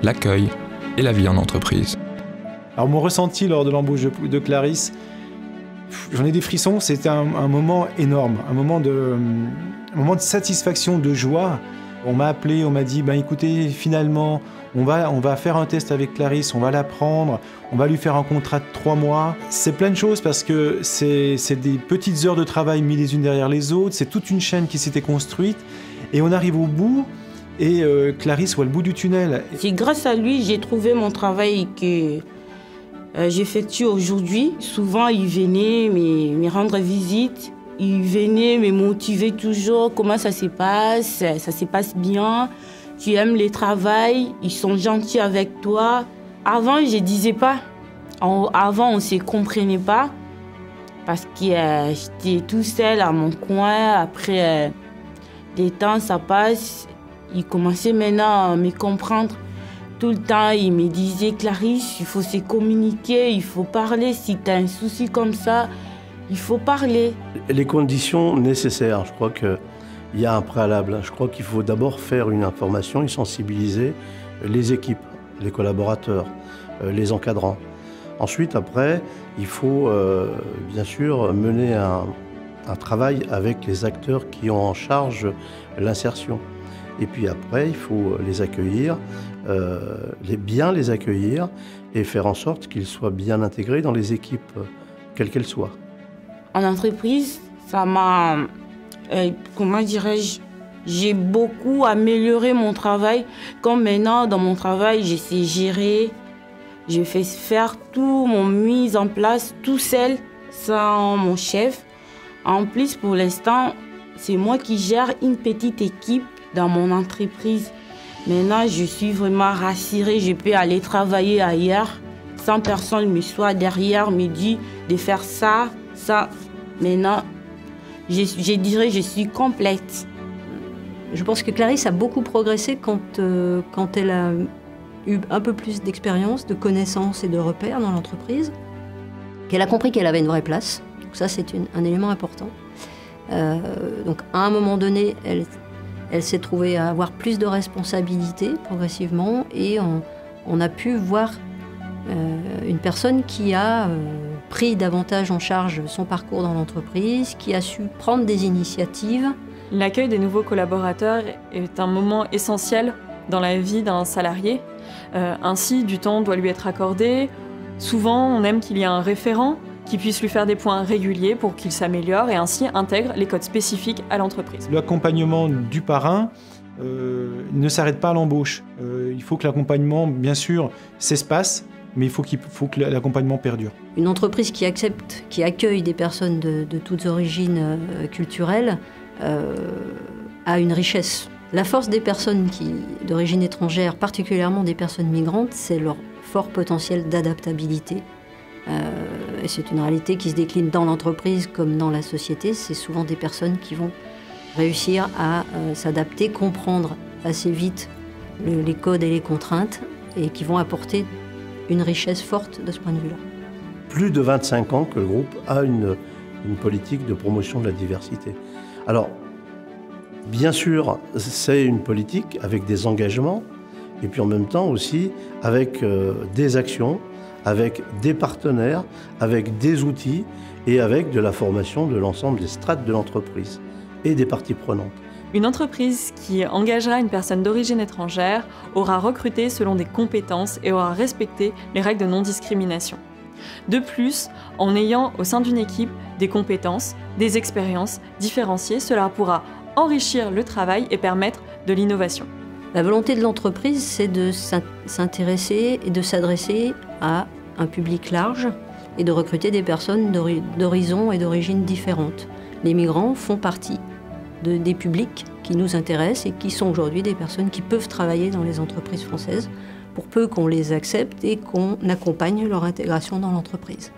l'accueil et la vie en entreprise. Alors mon ressenti lors de l'embauche de Clarisse, j'en ai des frissons, c'était un moment énorme, un moment de satisfaction, de joie. On m'a appelé, on m'a dit, écoutez, finalement, on va faire un test avec Clarisse, on va la prendre, on va lui faire un contrat de 3 mois. C'est plein de choses parce que c'est des petites heures de travail mises les unes derrière les autres, c'est toute une chaîne qui s'était construite et on arrive au bout et Clarisse voit le bout du tunnel. C'est grâce à lui j'ai trouvé mon travail que j'effectue aujourd'hui. Souvent, il venait me rendre visite. Il venait me motiver toujours. Comment ça se passe bien. Tu aimes le travail, ils sont gentils avec toi. Avant, je ne disais pas. Avant, on ne se comprenait pas. Parce que j'étais tout seul à mon coin. Après, des temps, ça passe. Il commençait maintenant à me comprendre. Tout le temps, il me disait, Clarisse, il faut se communiquer, il faut parler. Si tu as un souci comme ça, il faut parler. Les conditions nécessaires, je crois qu'il y a un préalable. Je crois qu'il faut d'abord faire une information et sensibiliser les équipes, les collaborateurs, les encadrants. Ensuite, après, il faut bien sûr mener un travail avec les acteurs qui ont en charge l'insertion. Et puis après, il faut les accueillir, bien les accueillir et faire en sorte qu'ils soient bien intégrés dans les équipes, quelles qu'elles soient. En entreprise, ça m'a, comment dirais-je, j'ai beaucoup amélioré mon travail. Comme maintenant, dans mon travail, je sais gérer, je fais faire tout, mon mise en place tout seul, sans mon chef. En plus, pour l'instant, c'est moi qui gère une petite équipe dans mon entreprise. Maintenant, je suis vraiment rassurée, je peux aller travailler ailleurs sans personne me soit derrière, me dit de faire ça. Maintenant, je dirais que je suis complète. Je pense que Clarisse a beaucoup progressé quand elle a eu un peu plus d'expérience, de connaissances et de repères dans l'entreprise, qu'elle a compris qu'elle avait une vraie place. Donc ça, c'est un élément important. Donc à un moment donné, elle s'est trouvée à avoir plus de responsabilités progressivement et on a pu voir une personne qui a pris davantage en charge son parcours dans l'entreprise, qui a su prendre des initiatives. L'accueil des nouveaux collaborateurs est un moment essentiel dans la vie d'un salarié. Ainsi, du temps doit lui être accordé. Souvent, on aime qu'il y ait un référent qui puisse lui faire des points réguliers pour qu'il s'améliore et ainsi intègre les codes spécifiques à l'entreprise. L'accompagnement du parrain ne s'arrête pas à l'embauche. Il faut que l'accompagnement, bien sûr, s'espace, mais il faut que l'accompagnement perdure. Une entreprise qui accueille des personnes de toutes origines culturelles a une richesse. La force des personnes d'origine étrangère, particulièrement des personnes migrantes, c'est leur fort potentiel d'adaptabilité. Et c'est une réalité qui se décline dans l'entreprise comme dans la société. C'est souvent des personnes qui vont réussir à s'adapter, comprendre assez vite les codes et les contraintes et qui vont apporter une richesse forte de ce point de vue-là. Plus de 25 ans que le groupe a une politique de promotion de la diversité. Alors, bien sûr, c'est une politique avec des engagements et puis en même temps aussi avec des actions, avec des partenaires, avec des outils et avec de la formation de l'ensemble des strates de l'entreprise et des parties prenantes. Une entreprise qui engagera une personne d'origine étrangère aura recruté selon des compétences et aura respecté les règles de non-discrimination. De plus, en ayant au sein d'une équipe des compétences, des expériences différenciées, cela pourra enrichir le travail et permettre de l'innovation. La volonté de l'entreprise, c'est de s'intéresser et de s'adresser à un public large et de recruter des personnes d'horizons et d'origines différentes. Les migrants font partie des publics qui nous intéressent et qui sont aujourd'hui des personnes qui peuvent travailler dans les entreprises françaises pour peu qu'on les accepte et qu'on accompagne leur intégration dans l'entreprise.